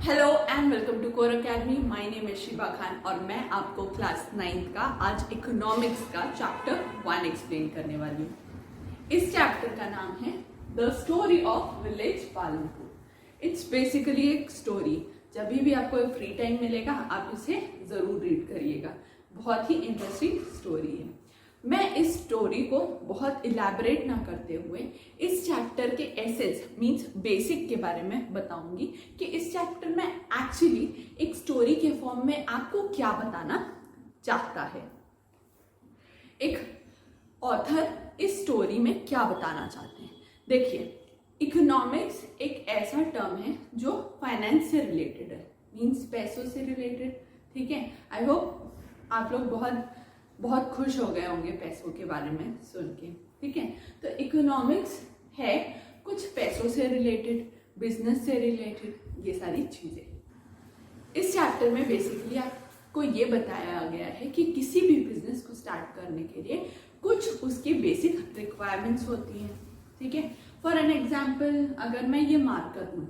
Hello and welcome to Core Academy. My name is Shiba Khan और मैं आपको क्लास 9th का आज इकोनॉमिक्स का चैप्टर 1 एक्सप्लेन करने वाली हूँ। इस चैप्टर का नाम है the story of village Palanpur. It's basically एक स्टोरी। जब भी आपको फ्री टाइम मिलेगा आप इसे जरूर रीड करिएगा। बहुत ही इंटरेस्टिंग स्टोरी है। मैं इस स्टोरी को बहुत इलैबोरेट ना करते हुए इस चैप्टर के एसेंस मींस बेसिक के बारे में बताऊंगी कि इस चैप्टर में एक्चुअली एक स्टोरी के फॉर्म में आपको क्या बताना चाहता है। एक ऑथर इस स्टोरी में क्या बताना चाहते हैं। देखिए, इकोनॉमिक्स एक ऐसा टर्म है जो फाइनेंस से रिलेटेड है, मींस पैसों से रिलेटेड। ठीक है, आई होप आप लोग बहुत खुश हो गए होंगे पैसों के बारे में सुन के। ठीक है, तो इकोनॉमिक्स है कुछ पैसों से रिलेटेड, बिजनेस से रिलेटेड, ये सारी चीजें। इस चैप्टर में बेसिकली आपको ये बताया गया है कि किसी भी बिजनेस को स्टार्ट करने के लिए कुछ उसकी बेसिक रिक्वायरमेंट्स होती हैं। ठीक है, फॉर एन एग्जाम्पल अगर मैं ये मार्कर हूँ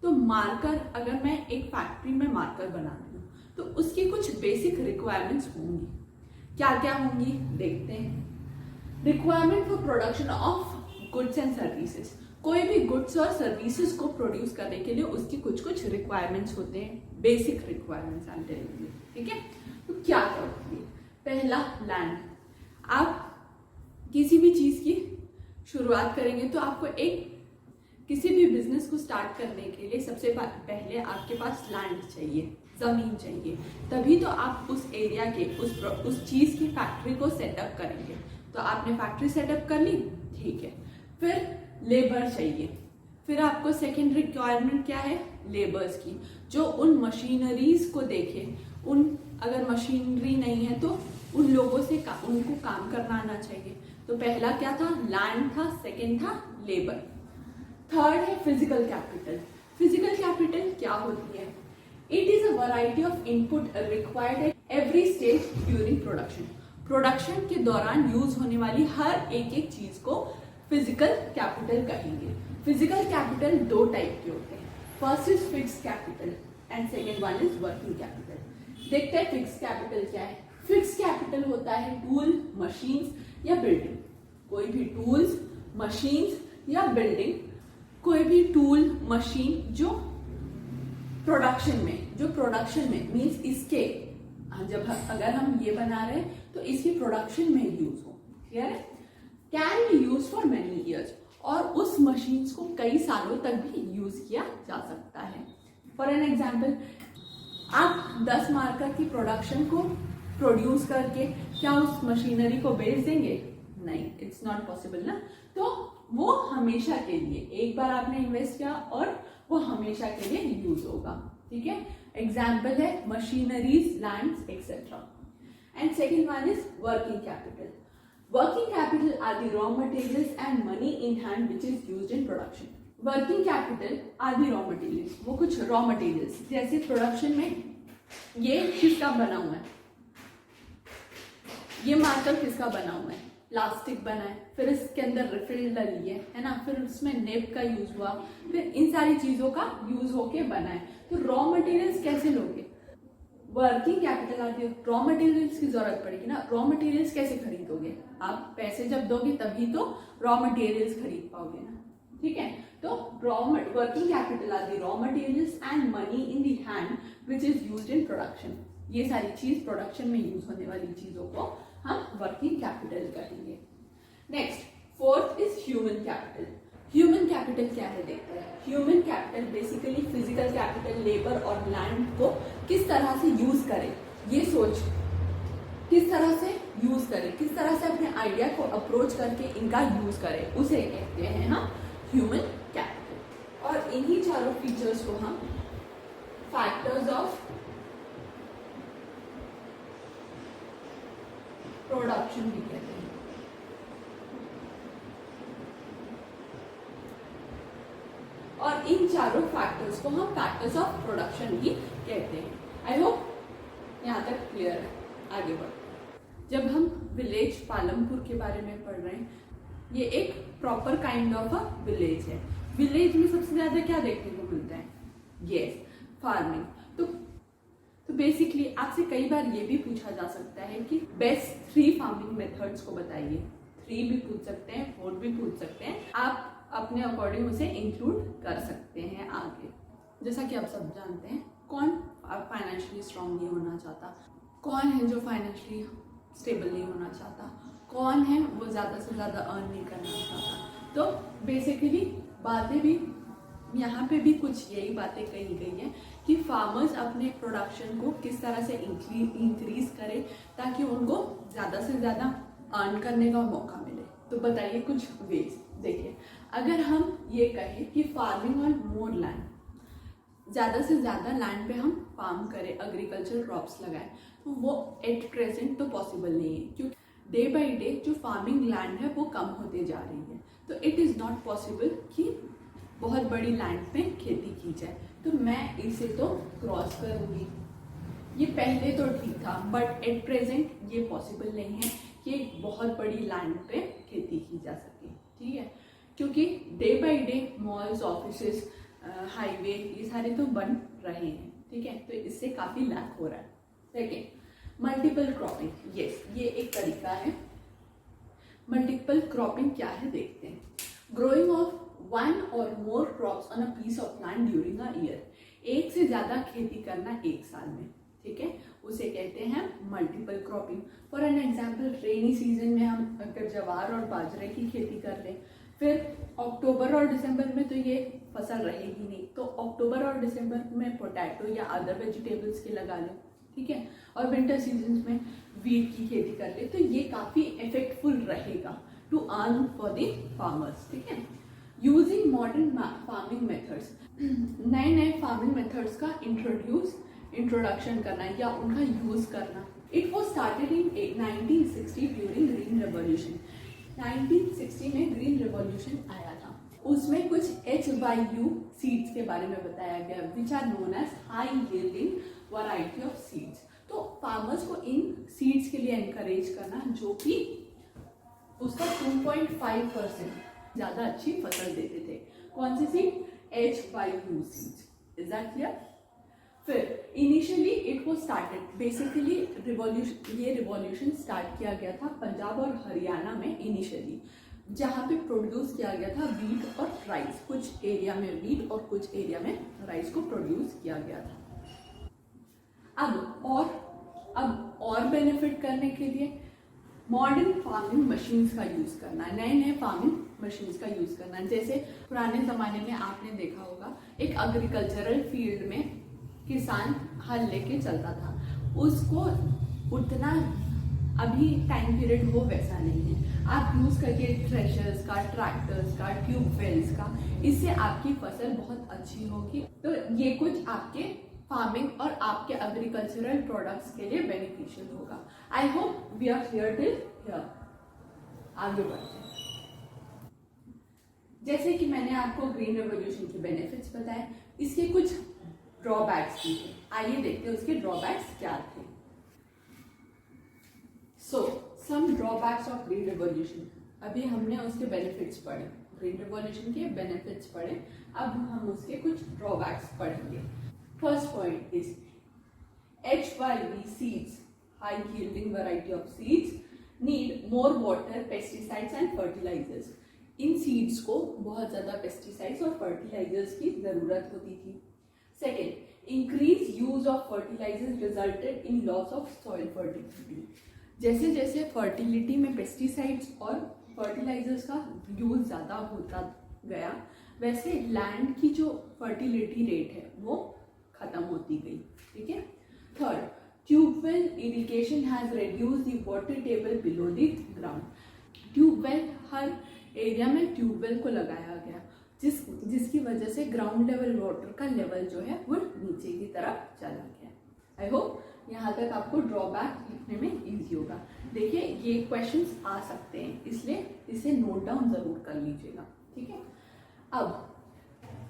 तो मार्कर अगर मैं एक फैक्ट्री में मार्कर बनाती हूँ तो उसकी कुछ बेसिक रिक्वायरमेंट्स होंगी। क्या क्या होंगी देखते हैं। Requirement for production of goods and services. कोई भी गुड्स और सर्विसेज को प्रोड्यूस करने के लिए उसकी कुछ रिक्वायरमेंट्स होते हैं, basic requirements I am telling you. ठीक है, तो क्या क्या होती है। पहला, लैंड। आप किसी भी चीज की शुरुआत करेंगे तो आपको किसी भी बिजनेस को स्टार्ट करने के लिए सबसे पहले आपके पास लैंड चाहिए, जमीन चाहिए, तभी तो आप उस एरिया के उस चीज की फैक्ट्री को सेटअप करेंगे। तो आपने फैक्ट्री सेटअप कर ली, ठीक है। फिर लेबर चाहिए। फिर आपको सेकेंड रिक्वायरमेंट क्या है, लेबर्स की, जो उन मशीनरीज को देखे। अगर मशीनरी नहीं है तो उन लोगों से उनको काम करना आना चाहिए। तो पहला क्या था, लैंड था। सेकेंड था लेबर। थर्ड है फिजिकल कैपिटल। फिजिकल कैपिटल क्या होती है, it is a variety of input required at every stage during production. Production के दौरान यूज होने वाली हर एक चीज को फिजिकल कैपिटल कहेंगे। फिजिकल कैपिटल दो टाइप के होते हैं। First is fixed capital and second one is working capital. देखते हैं फिक्स्ड कैपिटल क्या है। फिक्स्ड कैपिटल होता है टूल, मशीन्स या बिल्डिंग। कोई भी टूल्स, मशीन्स या बिल्डिंग, कोई भी टूल मशीन जो प्रोडक्शन में मींस इसके अगर हम ये बना रहे हैं तो इसकी प्रोडक्शन में यूज हो। क्लियर है, can be use for many years, और उस मशीन्स को कई सालों तक भी यूज किया जा सकता है। फॉर एन एग्जाम्पल, आप 10 मार्कर की प्रोडक्शन को प्रोड्यूस करके क्या उस मशीनरी को बेच देंगे? नहीं, इट्स नॉट पॉसिबल ना। तो वो हमेशा के लिए, एक बार आपने इन्वेस्ट किया और वो हमेशा के लिए यूज होगा। ठीक है, एग्जाम्पल है machineries, lands etcetera. And second one is working capital. Working capital R the raw materials and money in hand which is used in production. Working capital R the raw materials, वो कुछ raw materials जैसे production में ये किसका बना हुआ है, ये मार्कर किसका बना हुआ है, प्लास्टिक बना है, फिर इसके अंदर रिफिल डली है ना, फिर उसमें नेप का यूज हुआ, फिर इन सारी चीजों का यूज होके बना है। तो रॉ मटेरियल्स कैसे लोगे, वर्किंग कैपिटल आती है, रॉ मटेरियल्स की जरूरत पड़ेगी ना। रॉ मटेरियल्स कैसे खरीदोगे, आप पैसे जब दोगे तभी तो रॉ मटेरियल्स खरीद पाओगे ना। ठीक है, तो वर्किंग कैपिटल आती है raw materials and money in the hand which is used in production. ये सारी चीज प्रोडक्शन में यूज होने वाली चीजों को हम वर्किंग कैपिटल कहेंगे। Next, fourth is human capital. Human capital क्या है देखते हैं। Human capital basically physical capital, labour और लैंड को किस तरह से यूज करें, ये सोच किस तरह से यूज करें, किस तरह से अपने आइडिया को अप्रोच करके इनका यूज करें, उसे कहते हैं हम ह्यूमन कैपिटल। और इन्हीं चारों फीचर्स को हम फैक्टर्स ऑफ प्रोडक्शन भी कहते हैं। और इन चारों फैक्टर्स को हम फैक्टर्स ऑफ प्रोडक्शन भी कहते हैं। आई होप यहाँ तक क्लियर है। आगे बढ़, जब हम विलेज पालमपुर के बारे में पढ़ रहे हैं, ये एक proper kind of a village है। विलेज में सबसे ज्यादा क्या देखने को मिलता है, यस, फार्मिंग। तो बेसिकली आपसे कई बार ये भी पूछा जा सकता है कि बेस्ट 3 फार्मिंग मेथड्स को बताइए। 3 भी पूछ सकते हैं, 4 भी पूछ सकते हैं, आप अपने अकॉर्डिंग उसे इंक्लूड कर सकते हैं आगे। जैसा कि आप सब जानते हैं, कौन फाइनेंशियली स्ट्रांग नहीं होना चाहता, कौन है जो फाइनेंशियली स्टेबल नहीं होना चाहता, कौन है वो ज़्यादा से ज़्यादा अर्न नहीं करना चाहता। तो बेसिकली बातें भी यहाँ पे भी कुछ यही बातें कही गई हैं कि फार्मर्स अपने प्रोडक्शन को किस तरह से इंक्रीज करें ताकि उनको ज़्यादा से ज़्यादा अर्न करने का मौका मिले। तो बताइए कुछ वेज। देखिए, अगर हम ये कहें कि फार्मिंग ऑन मोर लैंड, ज़्यादा से ज़्यादा लैंड पे हम फार्म करें, एग्रीकल्चर क्रॉप्स लगाएं, तो वो एट प्रेजेंट तो पॉसिबल नहीं है, क्योंकि डे बाई डे जो फार्मिंग लैंड है वो कम होते जा रही है। तो इट इज़ नॉट पॉसिबल कि बहुत बड़ी लैंड पे खेती की जाए। तो मैं इसे तो क्रॉस करूँगी। ये पहले तो ठीक था, बट एट प्रेजेंट ये पॉसिबल नहीं है कि एक बहुत बड़ी लैंड पे खेती की जा सके। ठीक है, क्योंकि day by day malls, offices, highway ये सारे तो बन रहे हैं। ठीक है, तो इससे काफ़ी लैक हो रहा है। Second, multiple cropping. यस, ये एक तरीका है। मल्टीपल क्रॉपिंग क्या है देखते हैं। Growing of 1 or more crops on a piece of land during a year। एक से ज़्यादा खेती करना एक साल में। ठीक है, उसे कहते हैं multiple cropping. For an example, rainy season में हम अगर ज्वार और बाजरे की खेती कर लें, फिर अक्टूबर और दिसंबर में तो ये फसल रहेगी नहीं, तो अक्टूबर और दिसंबर में पोटैटो या अदर वेजिटेबल्स की लगा लें। ठीक है, और विंटर सीजन में वीट की खेती कर ले, तो ये काफ़ी इफेक्टफुल रहेगा to earn for the farmers. ठीक है, यूजिंग मॉडर्न फार्मिंग मेथड्स, नए नए फार्मिंग मेथड्स का इंट्रोडक्शन करना या उनका यूज करना। It was started in 1960 during green revolution. 1960 में ग्रीन रेवोल्यूशन आया था, उसमें कुछ HYU सीड्स के बारे में बताया गया, which are known as high yielding variety of seeds. तो फार्मर्स को इन सीड्स के लिए एनकरेज करना जो कि उसका 2.5% ज़्यादा अच्छी फसल देते थे। कौन सी seed? HYU seeds. Is that clear? फिर initially it was started, basically ये रिवॉल्यूशन स्टार्ट किया गया था पंजाब और हरियाणा में इनिशियली, जहाँ पे प्रोड्यूस किया गया था वीट और राइस। कुछ एरिया में वीट और कुछ एरिया में राइस को प्रोड्यूस किया गया था। अब और बेनिफिट करने के लिए मॉडर्न फार्मिंग मशीन्स का यूज करना, नए नए फार्मिंग मशीन्स का यूज करना। जैसे पुराने जमाने में आपने देखा होगा, एक एग्रीकल्चरल फील्ड में किसान हल लेके चलता था, उसको उतना अभी टाइम पीरियड हो वैसा नहीं है। आप यूज करिए थ्रेशर्स का, ट्रैक्टर्स का, ट्यूबवेल्स का, इससे आपकी फसल बहुत अच्छी होगी। तो ये कुछ आपके फार्मिंग और आपके एग्रीकल्चरल प्रोडक्ट्स के लिए बेनिफिशियल होगा। I hope we are clear till here. आगे बढ़ते हैं। जैसे कि मैंने आपको ग्रीन रेवोल्यूशन के बेनिफिट्स बताए, इसके कुछ ड्रॉबैक्स भी थे। आइए देखते हैं उसके ड्रॉबैक्स क्या थे। सो सम ड्रॉबैक्स ऑफ ग्रीन रेवोल्यूशन। अभी हमने उसके बेनिफिट्स पढ़े, ग्रीन रेवोल्यूशन के बेनिफिट्स पढ़े, अब हम उसके कुछ ड्रॉबैक्स पढ़ेंगे। First point is HYV seeds, high yielding variety of seeds, need more water, pesticides and fertilizers। In seeds को बहुत ज़्यादा पेस्टिसाइड्स और फर्टिलाइजर्स की ज़रूरत होती थी। Second, increase use of fertilizers resulted in loss of soil fertility. जैसे जैसे फर्टिलिटी में पेस्टिसाइड्स और फर्टिलाइजर्स का यूज ज़्यादा होता गया, वैसे लैंड की जो फर्टिलिटी रेट है वो खत्म होती गई। ठीक है। Third, tubewell irrigation has reduce the water table below the ground. Tubewell, हर एरिया में ट्यूबवेल को लगाया गया, जिसकी वजह से ग्राउंड लेवल वाटर का लेवल जो है वो नीचे की तरफ चला गया। आई होप यहाँ तक आपको ड्रॉबैक लिखने में इजी होगा। देखिए, ये क्वेश्चंस आ सकते हैं, इसलिए इसे नोट डाउन जरूर कर लीजिएगा। ठीक है।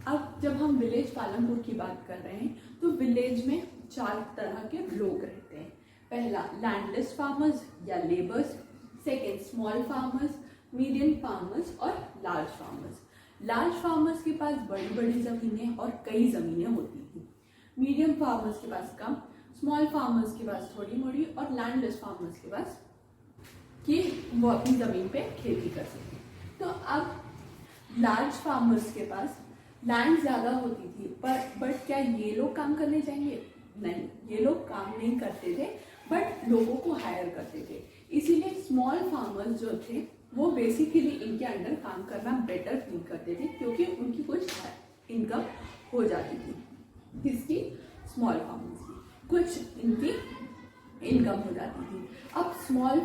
अब जब हम विलेज पालनपुर की बात कर रहे हैं, तो विलेज में 4 तरह के लोग रहते हैं। पहला, लैंडलेस फार्मर्स या labours. Second, small farmers, medium farmers और लार्ज फार्मर्स। लार्ज फार्मर्स के पास बड़ी बड़ी ज़मीनें और कई ज़मीनें होती थी। मीडियम फार्मर्स के पास कम, स्मॉल फार्मर्स के पास थोड़ी मोड़ी और लैंडलेस फार्मर्स के पास कि वो अपनी ज़मीन पे खेती कर सकें। तो अब लार्ज फार्मर्स के पास लैंड ज़्यादा होती थी, बट क्या ये लोग काम करने जाएंगे? नहीं, ये लोग काम नहीं करते थे, बट लोगों को हायर करते थे। इसीलिए स्मॉल फार्मर्स जो थे वो बेसिकली इनके अंडर काम करना बेटर फील करते थे, क्योंकि उनकी कुछ इनकम हो जाती थी। किसकी? स्मॉल फार्मर्स की कुछ इनकी इनकम हो जाती थी। अब स्मॉल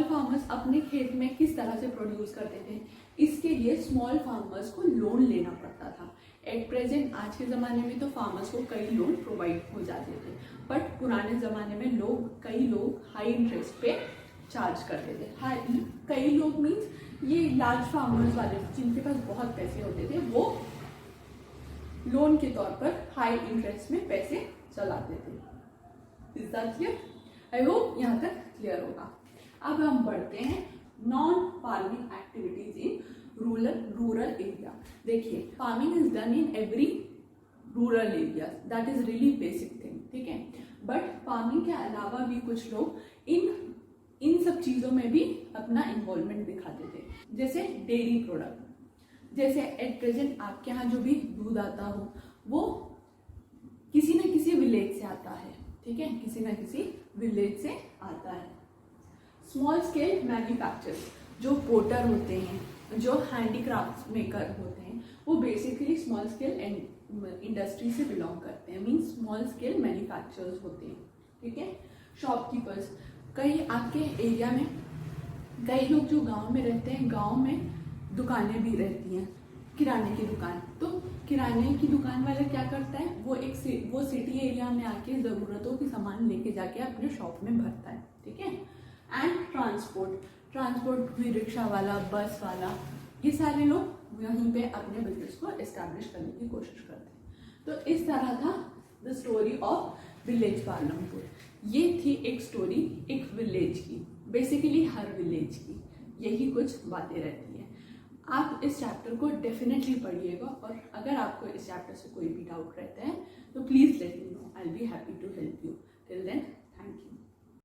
फार्मर्स अपने खेत में किस तरह से प्रोड्यूस करते थे? इसके लिए स्मॉल फार्मर्स को लोन लेना पड़ता था। एट प्रेजेंट आज के ज़माने में तो फार्मर्स को कई लोन प्रोवाइड हो जाते थे, बट पुराने ज़माने में कई लोग हाई इंटरेस्ट पे चार्ज करते थे। कई लोग मीन्स ये लार्ज फार्मर्स वाले जिनके पास बहुत पैसे होते थे, वो लोन के तौर पर हाई इंटरेस्ट में पैसे चलाते थे। Is that clear? I hope यहाँ तक क्लियर होगा। अब हम बढ़ते हैं non farming activities in rural area. देखिए, farming is done in every rural area, that is really basic thing, ठीक है। बट फार्मिंग के अलावा भी कुछ लोग इन सब चीज़ों में भी अपना इन्वॉल्वमेंट दिखाते थे, जैसे डेयरी प्रोडक्ट। जैसे एट प्रेजेंट आपके यहाँ जो भी दूध आता हो वो किसी न किसी विलेज से आता है, ठीक है, किसी न किसी विलेज से आता है। स्मॉल स्केल मैन्युफैक्चरर्स, जो पोटर होते हैं, जो हैंडीक्राफ्ट मेकर होते हैं, वो बेसिकली स्मॉल स्केल इंडस्ट्री से बिलोंग करते हैं, मीन्स स्मॉल स्केल मैन्युफैक्चरर्स होते हैं, ठीक है। शॉपकीपर्स, कई आपके एरिया में कई लोग जो गांव में रहते हैं, गांव में दुकानें भी रहती हैं, किराने की दुकान। तो किराने की दुकान वाला क्या करता है, वो सिटी एरिया में आके ज़रूरतों की सामान लेके जाके अपने शॉप में भरता है, ठीक है। एंड ट्रांसपोर्ट भी, रिक्शा वाला, बस वाला, ये सारे लोग यहीं पे अपने बिजनेस को एस्टैब्लिश करने की कोशिश करते हैं। तो इस तरह था the story of village Palampur. ये थी एक स्टोरी एक विलेज की, बेसिकली हर विलेज की यही कुछ बातें रहती हैं। आप इस चैप्टर को डेफिनेटली पढ़िएगा, और अगर आपको इस चैप्टर से कोई भी डाउट रहता है तो please let me know, I will be happy to help you. Till then, thank you.